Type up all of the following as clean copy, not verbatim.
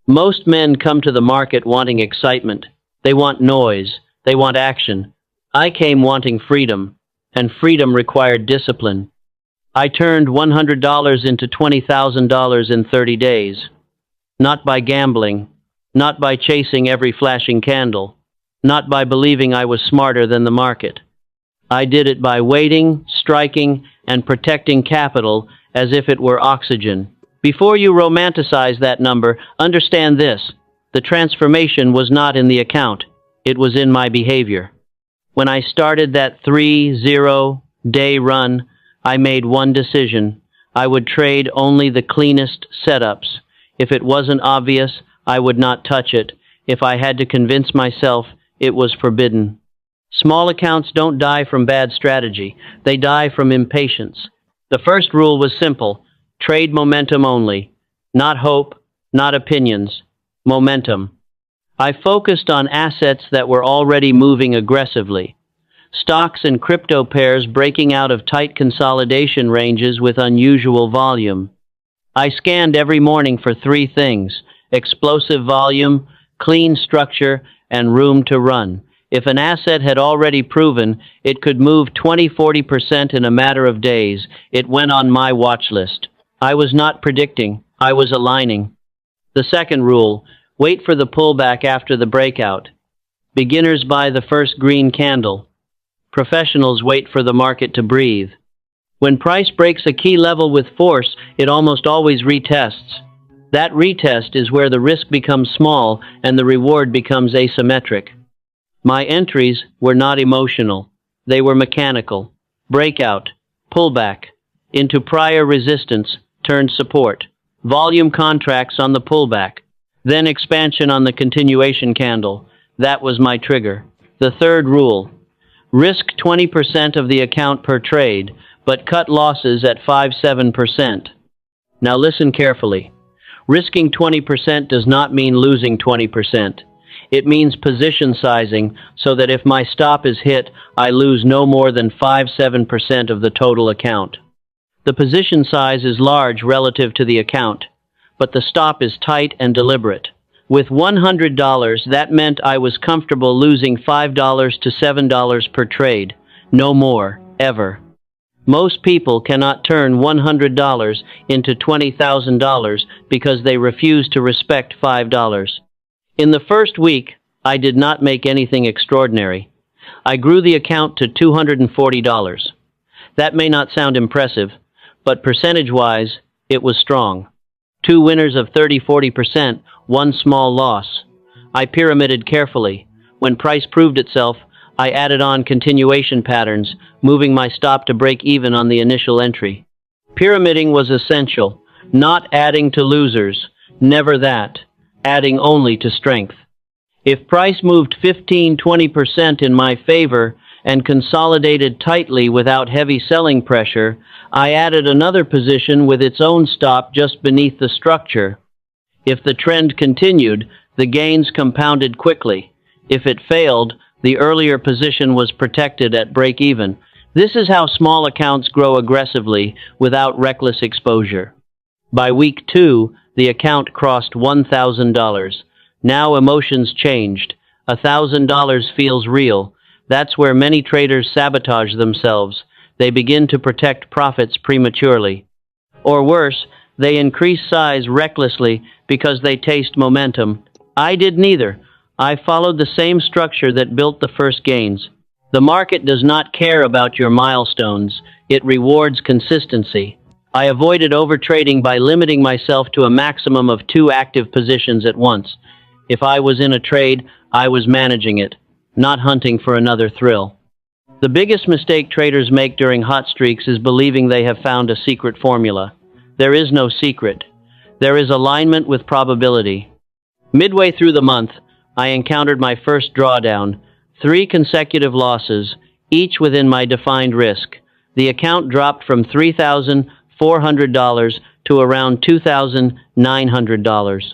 Most men come to the market wanting excitement. They want noise. They want action. I came wanting freedom, and freedom required discipline. I turned $100 into $20,000 in 30 days. Not by gambling, not by chasing every flashing candle, not by believing I was smarter than the market. I did it by waiting, striking, and protecting capital as if it were oxygen. Before you romanticize that number, understand this. The transformation was not in the account. It was in my behavior. When I started that 3-0-day run, I made one decision. I would trade only the cleanest setups. If it wasn't obvious, I would not touch it. If I had to convince myself, it was forbidden. Small accounts don't die from bad strategy. They die from impatience. The first rule was simple. Trade momentum only. Not hope, not opinions. Momentum. I focused on assets that were already moving aggressively. Stocks and crypto pairs breaking out of tight consolidation ranges with unusual volume. I scanned every morning for three things: explosive volume, clean structure, and room to run. If an asset had already proven it could move 20–40% in a matter of days, it went on my watch list. I was not predicting, I was aligning. The second rule: wait for the pullback after the breakout. Beginners buy the first green candle. Professionals wait for the market to breathe. When price breaks a key level with force, it almost always retests. That retest is where the risk becomes small and the reward becomes asymmetric. My entries were not emotional. They were mechanical. Breakout, pullback, into prior resistance, turned support. Volume contracts on the pullback. Then expansion on the continuation candle. That was my trigger. The third rule: risk 20% of the account per trade, but cut losses at 5–7%. Now listen carefully. Risking 20% does not mean losing 20%. It means position sizing so that if my stop is hit, I lose no more than 5–7% of the total account. The position size is large relative to the account, but the stop is tight and deliberate. With $100, that meant I was comfortable losing $5 to $7 per trade. No more, ever. Most people cannot turn $100 into $20,000 because they refuse to respect $5. In the first week, I did not make anything extraordinary. I grew the account to $240. That may not sound impressive, but percentage-wise, it was strong. 2 winners of 30–40%, 1 small loss. I pyramided carefully. When price proved itself, I added on continuation patterns, moving my stop to break even on the initial entry. Pyramiding was essential, not adding to losers, never that, adding only to strength. If price moved 15–20% in my favor and consolidated tightly without heavy selling pressure, I added another position with its own stop just beneath the structure. If the trend continued, the gains compounded quickly. If it failed, the earlier position was protected at break-even. This is how small accounts grow aggressively without reckless exposure. By week 2, the account crossed $1,000. Now emotions changed. $1,000 feels real. That's where many traders sabotage themselves. They begin to protect profits prematurely. Or worse, they increase size recklessly because they taste momentum. I did neither. I followed the same structure that built the first gains. The market does not care about your milestones. It rewards consistency. I avoided overtrading by limiting myself to a maximum of 2 active positions at once. If I was in a trade, I was managing it, not hunting for another thrill. The biggest mistake traders make during hot streaks is believing they have found a secret formula. There is no secret. There is alignment with probability. Midway through the month, I encountered my first drawdown, 3 consecutive losses, each within my defined risk. The account dropped from $3,400 to around $2,900.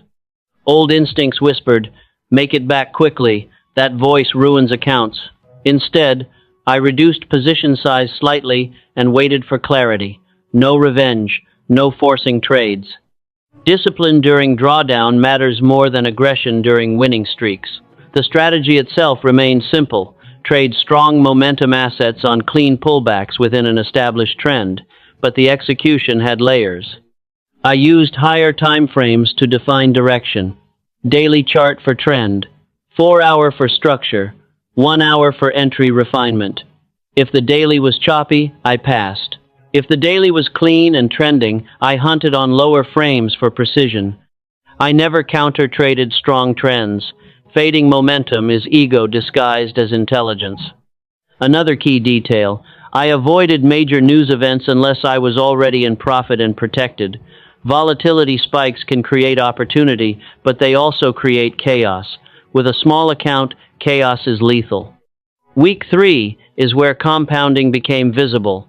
Old instincts whispered, "Make it back quickly. That voice ruins accounts." Instead, I reduced position size slightly and waited for clarity. No revenge, no forcing trades. Discipline during drawdown matters more than aggression during winning streaks. The strategy itself remains simple. Trade strong momentum assets on clean pullbacks within an established trend, but the execution had layers. I used higher time frames to define direction. Daily chart for trend, 4-hour for structure, 1 hour for entry refinement. If the daily was choppy, I passed. If the daily was clean and trending, I hunted on lower frames for precision. I never counter-traded strong trends. Fading momentum is ego disguised as intelligence. Another key detail, I avoided major news events unless I was already in profit and protected. Volatility spikes can create opportunity, but they also create chaos. With a small account, chaos is lethal. Week 3 is where compounding became visible.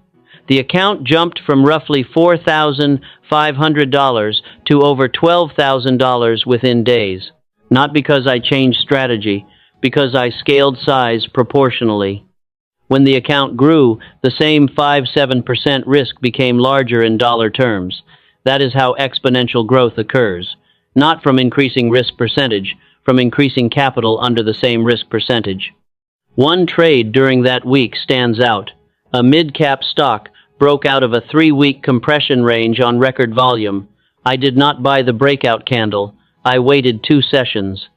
The account jumped from roughly $4,500 to over $12,000 within days. Not because I changed strategy, because I scaled size proportionally. When the account grew, the same 5-7% risk became larger in dollar terms. That is how exponential growth occurs. Not from increasing risk percentage, from increasing capital under the same risk percentage. One trade during that week stands out. A mid-cap stock broke out of a 3-week compression range on record volume. I did not buy the breakout candle. I waited 2 sessions.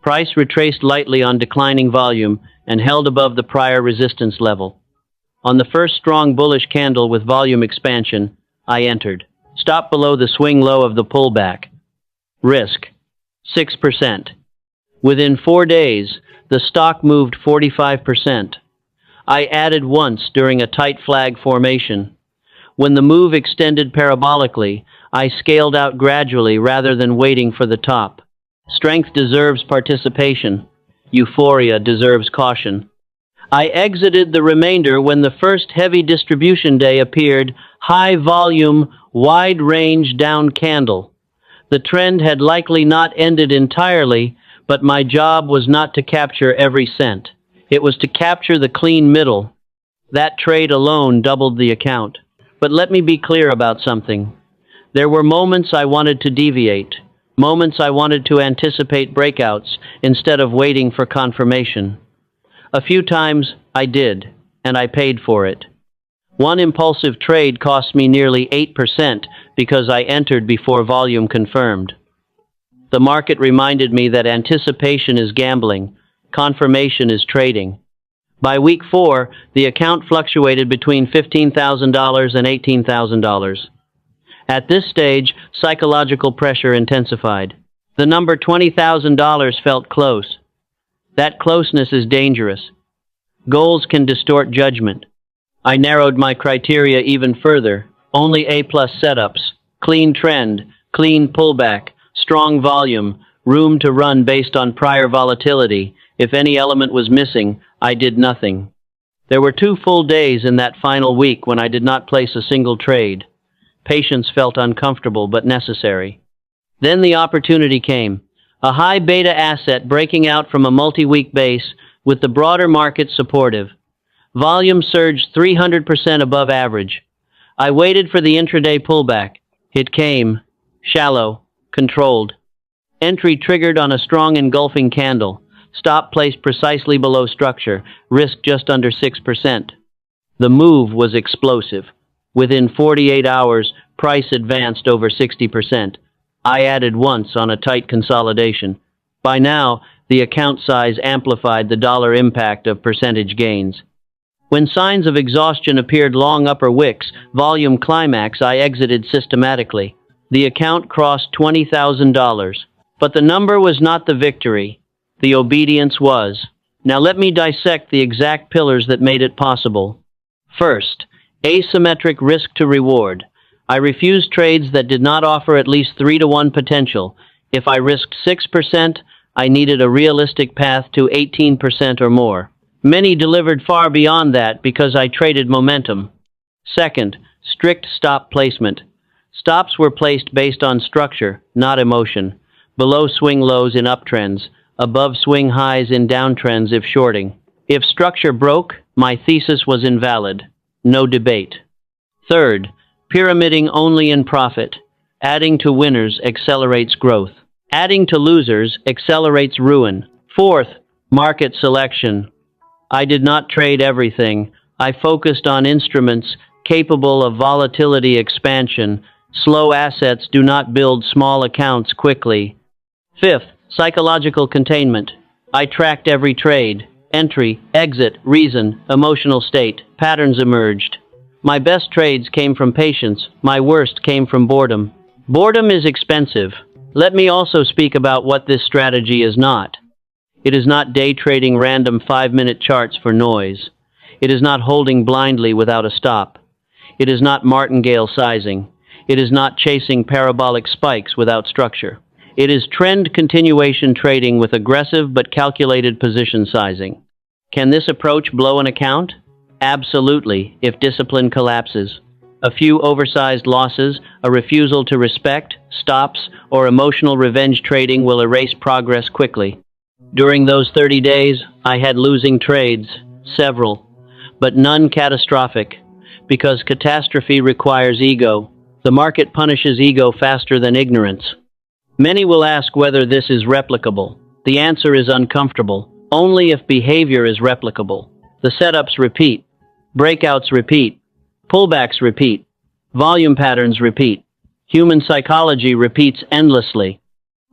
Price retraced lightly on declining volume and held above the prior resistance level. On the first strong bullish candle with volume expansion, I entered. Stop below the swing low of the pullback. Risk, 6%. Within 4 days, the stock moved 45%. I added once during a tight flag formation. When the move extended parabolically, I scaled out gradually rather than waiting for the top. Strength deserves participation. Euphoria deserves caution. I exited the remainder when the first heavy distribution day appeared, high volume, wide range down candle. The trend had likely not ended entirely, but my job was not to capture every cent. It was to capture the clean middle. That trade alone doubled the account. But let me be clear about something. There were moments I wanted to deviate, moments I wanted to anticipate breakouts instead of waiting for confirmation. A few times I did, and I paid for it. One impulsive trade cost me nearly 8% because I entered before volume confirmed. The market reminded me that anticipation is gambling, confirmation is trading. By week 4, the account fluctuated between $15,000 and $18,000. At this stage, psychological pressure intensified. The number $20,000 felt close. That closeness is dangerous. Goals can distort judgment. I narrowed my criteria even further. Only A-plus setups, clean trend, clean pullback, strong volume, room to run based on prior volatility. If any element was missing, I did nothing. There were 2 full days in that final week when I did not place a single trade. Patience felt uncomfortable but necessary. Then the opportunity came. A high beta asset breaking out from a multi-week base with the broader market supportive. Volume surged 300% above average. I waited for the intraday pullback. It came. Shallow. Controlled. Entry triggered on a strong engulfing candle. Stop placed precisely below structure. Risk just under 6%. The move was explosive. Within 48 hours, price advanced over 60%. I added once on a tight consolidation. By now, the account size amplified the dollar impact of percentage gains. When signs of exhaustion appeared long upper wicks, volume climax, I exited systematically. The account crossed $20,000. But the number was not the victory. The obedience was. Now let me dissect the exact pillars that made it possible. First, asymmetric risk to reward. I refused trades that did not offer at least 3-to-1 potential. If I risked 6%, I needed a realistic path to 18% or more. Many delivered far beyond that because I traded momentum. Second, strict stop placement. Stops were placed based on structure, not emotion. Below swing lows in uptrends, above swing highs in downtrends if shorting. If structure broke, my thesis was invalid. No debate. Third, pyramiding only in profit. Adding to winners accelerates growth. Adding to losers accelerates ruin. Fourth, market selection. I did not trade everything. I focused on instruments capable of volatility expansion. Slow assets do not build small accounts quickly. Fifth, psychological containment. I tracked every trade. Entry, exit, reason, emotional state. Patterns emerged. My best trades came from patience. My worst came from boredom. Boredom is expensive. Let me also speak about what this strategy is not. It is not day trading random 5-minute charts for noise. It is not holding blindly without a stop. It is not martingale sizing. It is not chasing parabolic spikes without structure. It is trend continuation trading with aggressive but calculated position sizing. Can this approach blow an account? Absolutely, if discipline collapses. A few oversized losses, a refusal to respect, stops, or emotional revenge trading will erase progress quickly. During those 30 days, I had losing trades, several, but none catastrophic, because catastrophe requires ego. The market punishes ego faster than ignorance. Many will ask whether this is replicable. The answer is uncomfortable, only if behavior is replicable. The setups repeat, breakouts repeat, pullbacks repeat, volume patterns repeat. Human psychology repeats endlessly.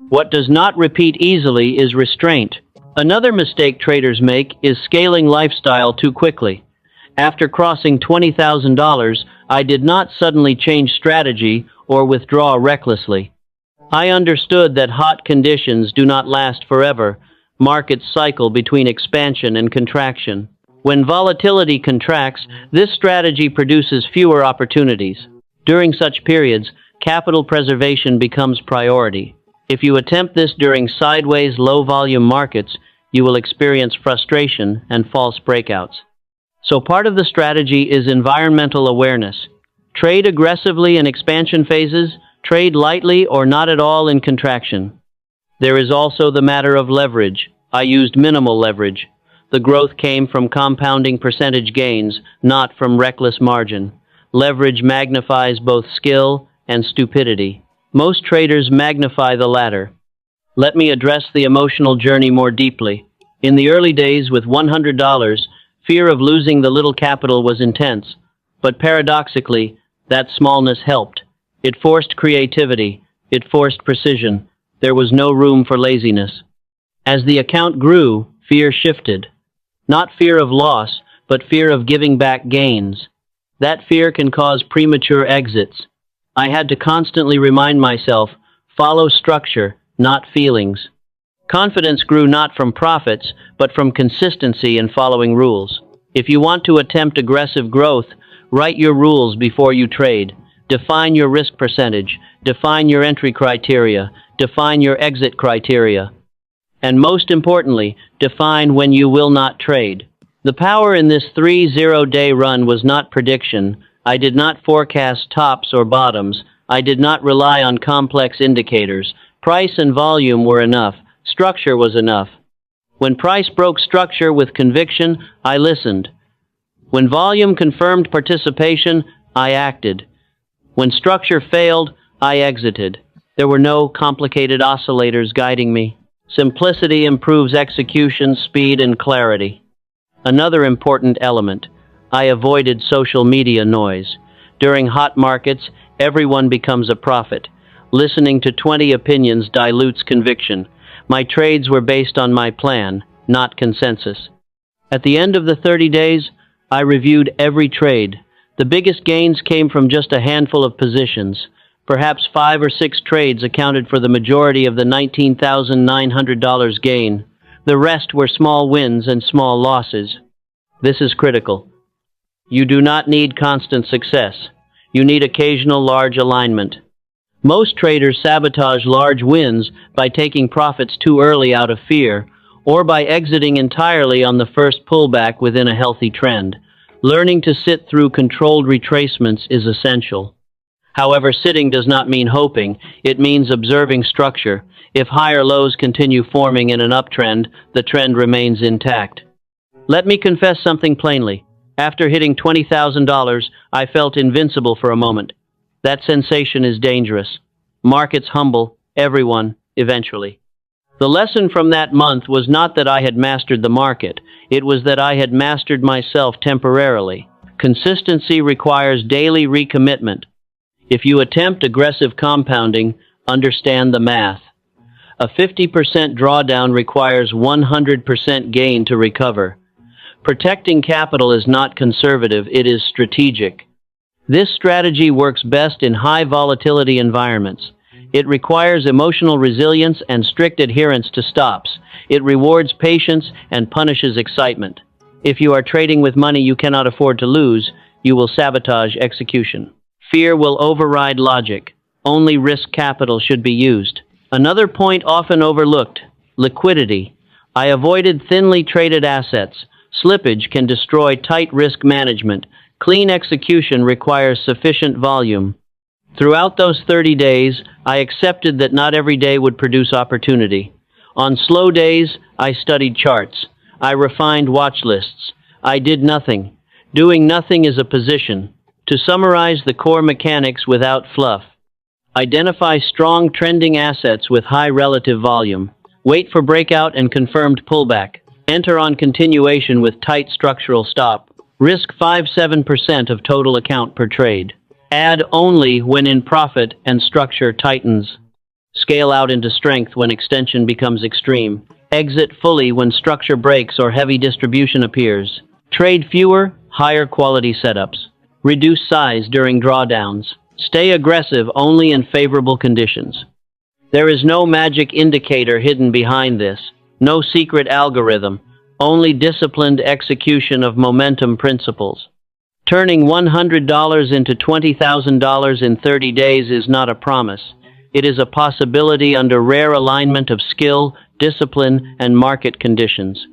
What does not repeat easily is restraint. Another mistake traders make is scaling lifestyle too quickly. After crossing $20,000, I did not suddenly change strategy or withdraw recklessly. I understood that hot conditions do not last forever. Markets cycle between expansion and contraction. When volatility contracts, this strategy produces fewer opportunities. During such periods, capital preservation becomes priority. If you attempt this during sideways, low-volume markets, you will experience frustration and false breakouts. So part of the strategy is environmental awareness. Trade aggressively in expansion phases, trade lightly or not at all in contraction. There is also the matter of leverage. I used minimal leverage. The growth came from compounding percentage gains, not from reckless margin. Leverage magnifies both skill and stupidity. Most traders magnify the latter. Let me address the emotional journey more deeply. In the early days with $100, fear of losing the little capital was intense, but paradoxically, that smallness helped. It forced creativity. It forced precision. There was no room for laziness. As the account grew, fear shifted. Not fear of loss, but fear of giving back gains. That fear can cause premature exits. I had to constantly remind myself, follow structure, not feelings. Confidence grew not from profits, but from consistency in following rules. If you want to attempt aggressive growth, write your rules before you trade. Define your risk percentage. Define your entry criteria. Define your exit criteria. And most importantly, define when you will not trade. The power in this 30-day run was not prediction. I did not forecast tops or bottoms. I did not rely on complex indicators. Price and volume were enough. Structure was enough. When price broke structure with conviction, I listened. When volume confirmed participation, I acted. When structure failed, I exited. There were no complicated oscillators guiding me. Simplicity improves execution, speed, and clarity. Another important element, I avoided social media noise. During hot markets, everyone becomes a prophet. Listening to 20 opinions dilutes conviction. My trades were based on my plan, not consensus. At the end of the 30 days, I reviewed every trade. The biggest gains came from just a handful of positions. Perhaps 5 or 6 trades accounted for the majority of the $19,900 gain. The rest were small wins and small losses. This is critical. You do not need constant success. You need occasional large alignment. Most traders sabotage large wins by taking profits too early out of fear, or by exiting entirely on the first pullback within a healthy trend. Learning to sit through controlled retracements is essential. However, sitting does not mean hoping. It means observing structure. If higher lows continue forming in an uptrend, the trend remains intact. Let me confess something plainly. After hitting $20,000, I felt invincible for a moment. That sensation is dangerous. Markets humble everyone eventually. The lesson from that month was not that I had mastered the market, it was that I had mastered myself temporarily. Consistency requires daily recommitment. If you attempt aggressive compounding, understand the math. A 50% drawdown requires 100% gain to recover. Protecting capital is not conservative, it is strategic. This strategy works best in high volatility environments. It requires emotional resilience and strict adherence to stops. It rewards patience and punishes excitement. If you are trading with money you cannot afford to lose, you will sabotage execution. Fear will override logic. Only risk capital should be used. Another point often overlooked: liquidity. I avoided thinly traded assets. Slippage can destroy tight risk management. Clean execution requires sufficient volume. Throughout those 30 days, I accepted that not every day would produce opportunity. On slow days, I studied charts. I refined watch lists. I did nothing. Doing nothing is a position. To summarize the core mechanics without fluff: identify strong trending assets with high relative volume. Wait for breakout and confirmed pullback. Enter on continuation with tight structural stop. Risk 5-7% of total account per trade. Add only when in profit and structure tightens. Scale out into strength when extension becomes extreme. Exit fully when structure breaks or heavy distribution appears. Trade fewer, higher quality setups. Reduce size during drawdowns. Stay aggressive only in favorable conditions. There is no magic indicator hidden behind this. No secret algorithm. Only disciplined execution of momentum principles. Turning $100 into $20,000 in 30 days is not a promise. It is a possibility under rare alignment of skill, discipline, and market conditions.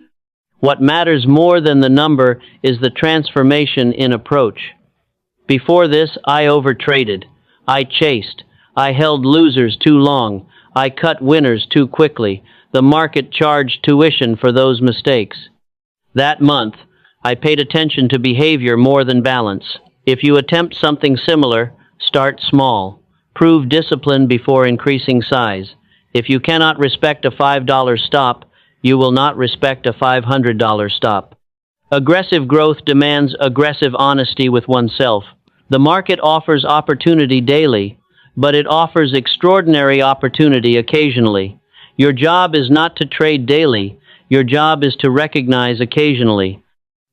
What matters more than the number is the transformation in approach. Before this, I overtraded. I chased. I held losers too long. I cut winners too quickly. The market charged tuition for those mistakes. That month, I paid attention to behavior more than balance. If you attempt something similar, start small. Prove discipline before increasing size. If you cannot respect a $5 stop, you will not respect a $500 stop. Aggressive growth demands aggressive honesty with oneself. The market offers opportunity daily, but it offers extraordinary opportunity occasionally. Your job is not to trade daily. Your job is to recognize occasionally.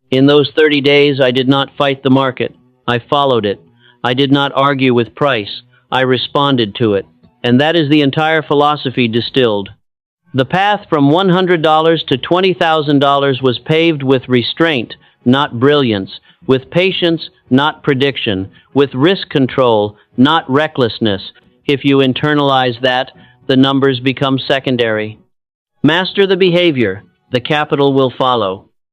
In those 30 days, I did not fight the market. I followed it. I did not argue with price. I responded to it. And that is the entire philosophy distilled. The path from $100 to $20,000 was paved with restraint, not brilliance, with patience, not prediction, with risk control, not recklessness. If you internalize that, the numbers become secondary. Master the behavior, the capital will follow.